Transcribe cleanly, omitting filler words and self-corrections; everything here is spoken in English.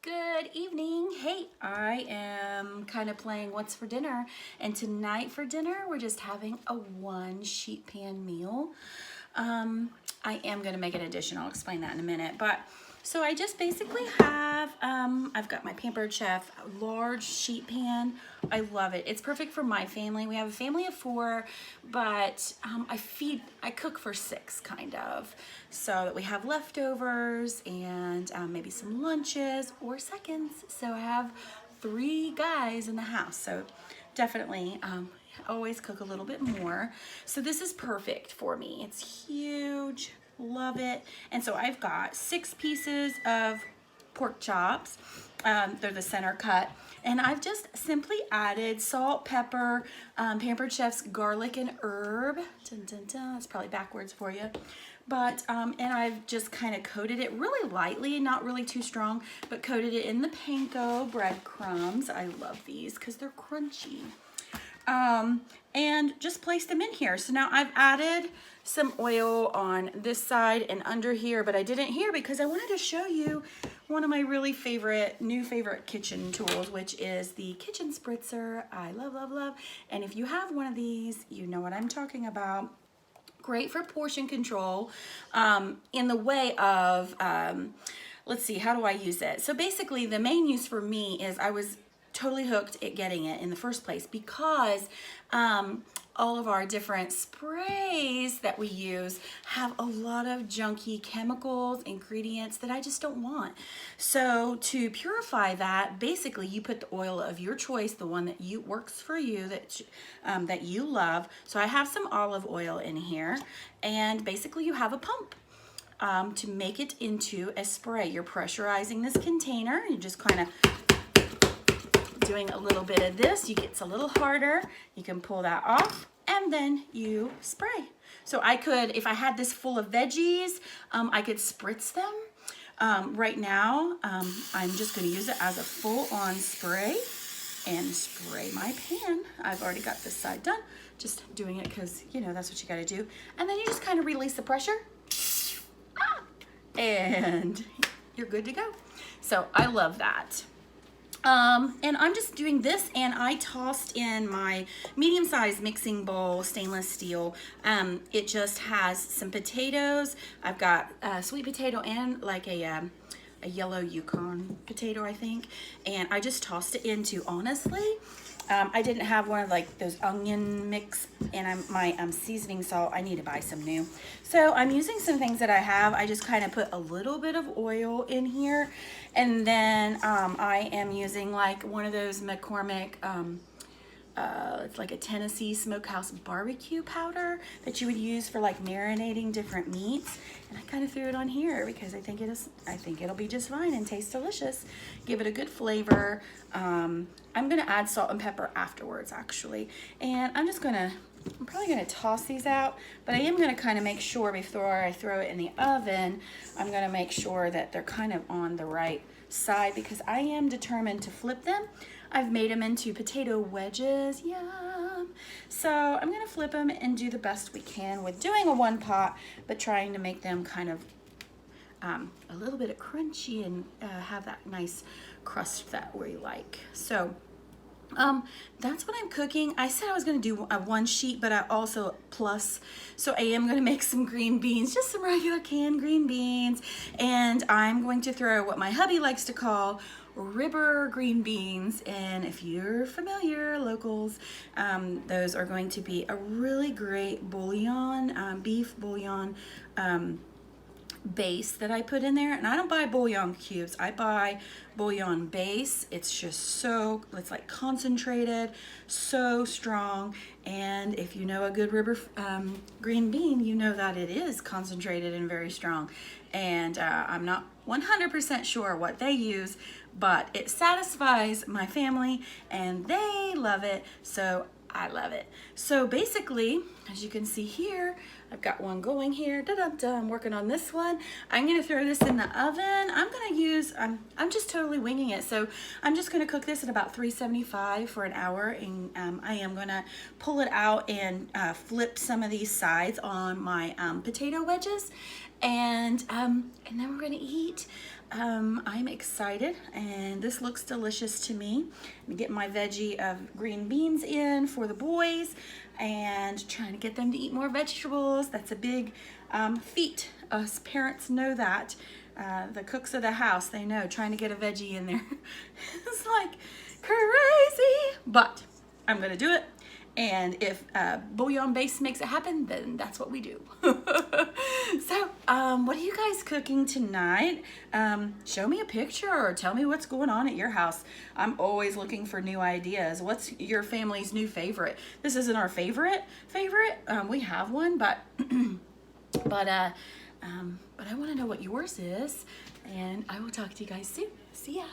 Good evening. Hey, I am kind of playing What's for Dinner, and tonight for dinner we're just having a one sheet pan meal. I am going to make an addition. I'll explain that in a minute. But so I just basically have, I've got my Pampered Chef large sheet pan. I love it. It's perfect for my family. We have a family of 4, but I cook for 6 kind of, so that we have leftovers and maybe some lunches or seconds. So I have 3 guys in the house. So definitely always cook a little bit more. So this is perfect for me. It's huge. Love it. And so I've got 6 pieces of pork chops. They're the center cut. And I've just simply added salt, pepper, Pampered Chef's garlic and herb. Dun, dun, dun. That's probably backwards for you. But, and I've just kind of coated it really lightly, not really too strong, but coated it in the panko breadcrumbs. I love these because they're crunchy. And just place them in here. So now I've added some oil on this side and under here, but I didn't here because I wanted to show you one of my really new favorite kitchen tools, which is the kitchen spritzer. I love, love, love. And if you have one of these, you know what I'm talking about. Great for portion control, in the way of, let's see, how do I use it? So basically the main use for me is I was totally hooked at getting it in the first place because all of our different sprays that we use have a lot of junky chemicals, ingredients that I just don't want. So to purify that, basically you put the oil of your choice, the one that works for you, that you love. So I have some olive oil in here, and basically you have a pump. To make it into a spray. You're pressurizing this container. You just kind of doing a little bit of this. It's a little harder. You can pull that off, and then you spray. So I could, if I had this full of veggies, I could spritz them. Right now, I'm just going to use it as a full-on spray and spray my pan. I've already got this side done. Just doing it because, you know, that's what you got to do. And then you just kind of release the pressure. And you're good to go. So I love that. And I'm just doing this, and I tossed in my medium-sized mixing bowl, stainless steel. It just has some potatoes. I've got sweet potato and like a yellow Yukon potato, I think. And I just tossed it into, honestly, I didn't have one of like those onion mix, and my seasoning salt, I need to buy some new. So I'm using some things that I have. I just kind of put a little bit of oil in here, and then I am using like one of those McCormick, it's like a Tennessee Smokehouse barbecue powder that you would use for like marinating different meats. And I kind of threw it on here because I think it'll be just fine and taste delicious. Give it a good flavor. I'm gonna add salt and pepper afterwards, actually. And I'm probably gonna toss these out, but I am gonna kind of make sure before I throw it in the oven, I'm gonna make sure that they're kind of on the right side because I am determined to flip them. I've made them into potato wedges, yum. So I'm gonna flip them and do the best we can with doing a one pot, but trying to make them kind of a little bit of crunchy and have that nice crust that we like. So that's what I'm cooking. I said I was gonna do a one sheet, but I also plus, so I am gonna make some green beans, just some regular canned green beans, and I'm going to throw what my hubby likes to call ribber green beans. And if you're familiar, locals, those are going to be a really great bouillon, beef bouillon base that I put in there. And I don't buy bouillon cubes, I buy bouillon base. It's just it's like concentrated, so strong. And if you know a good ribber green bean, you know that it is concentrated and very strong. And I'm not 100% sure what they use, but it satisfies my family and they love it, so I love it. So basically, as you can see here, I've got one going here. I'm working on this one. I'm gonna throw this in the oven. I'm just totally winging it. So I'm just gonna cook this at about 375 for an hour, and I am gonna pull it out and flip some of these sides on my potato wedges, and then we're gonna eat. I'm excited, and this looks delicious to me. I'm getting my veggie of green beans in for the boys and trying to get them to eat more vegetables. That's a big feat. Us parents know that. The cooks of the house, they know, trying to get a veggie in there. It's like crazy, but I'm gonna do it. And if bouillon base makes it happen, then that's what we do. So, what are you guys cooking tonight? Show me a picture or tell me what's going on at your house. I'm always looking for new ideas. What's your family's new favorite? This isn't our favorite. We have one, but but I want to know what yours is. And I will talk to you guys soon. See ya.